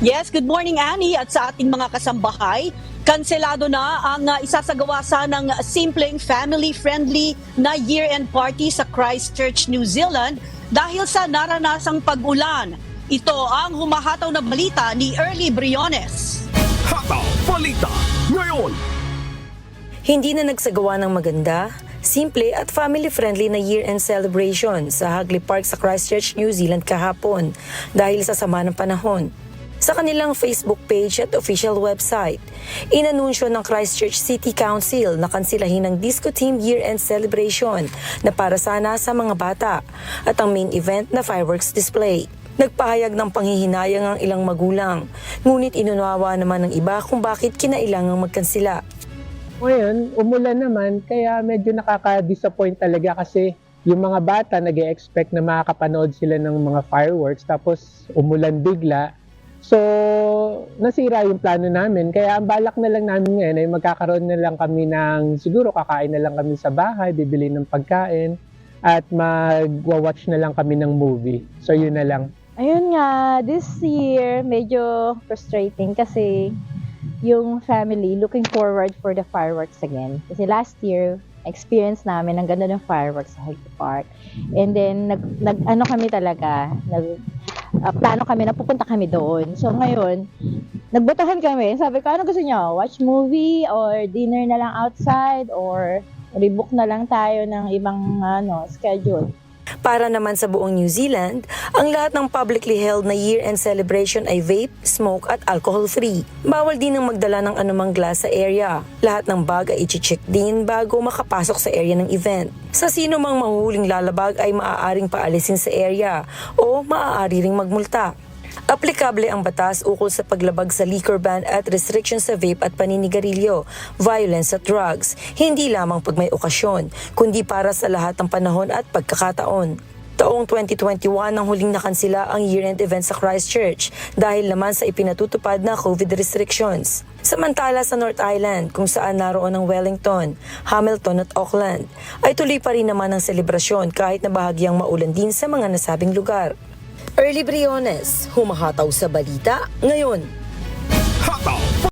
Yes, good morning Annie at sa ating mga kasambahay. Kanselado na ang isasagawa ng simpleng family-friendly na year-end party sa Christchurch, New Zealand dahil sa naranasang pag-ulan. Ito ang humahataw na balita ni Early Briones. Hataw Balita ngayon! Hindi na nagsagawa ng maganda, simple at family-friendly na year-end celebration sa Hagley Park sa Christchurch, New Zealand kahapon dahil sa sama ng panahon. Sa kanilang Facebook page at official website, inanunsyo ng Christchurch City Council na kansilahin ng Disco Team year-end celebration na para sana sa mga bata at ang main event na fireworks display. Nagpahayag ng panghihinayang ang ilang magulang, ngunit inunawa naman ng iba kung bakit kinailangang magkansila. Ngayon, umulan naman, kaya medyo nakaka-disappoint talaga kasi yung mga bata nag-e-expect na makakapanood sila ng mga fireworks tapos umulan bigla. So, nasira yung plano namin. Kaya ang balak na lang namin ngayon ay magkakaroon na lang kami ng, siguro kakain na lang kami sa bahay, bibili ng pagkain, at magwa-watch na lang kami ng movie. So, yun na lang. Ayun nga, this year medyo frustrating kasi yung family looking forward for the fireworks again. Kasi last year, experience namin ang ganda ng fireworks sa Hagley Park. And then, plano kami na pupunta kami doon. So ngayon, nagbotohan kami. Sabi ko, ano gusto niyo? Watch movie or dinner na lang outside or rebook na lang tayo ng ibang schedule. Para naman sa buong New Zealand, ang lahat ng publicly held na year-end celebration ay vape, smoke at alcohol-free. Bawal din ang magdala ng anumang glass sa area. Lahat ng bag ay i-check din bago makapasok sa area ng event. Sa sino mang mahuhuling lalabag ay maaaring paalisin sa area o maaari ring magmulta. Aplikable ang batas ukol sa paglabag sa liquor ban at restrictions sa vape at paninigarilyo, violence at drugs, hindi lamang pag may okasyon, kundi para sa lahat ng panahon at pagkakataon. Taong 2021 nang huling nakansila ang year-end event sa Christchurch dahil naman sa ipinatutupad na COVID restrictions. Samantala sa North Island, kung saan naroon ang Wellington, Hamilton at Auckland, ay tuloy pa rin naman ang selebrasyon kahit na bahagyang maulan din sa mga nasabing lugar. Early Briones, humahataw sa balita ngayon.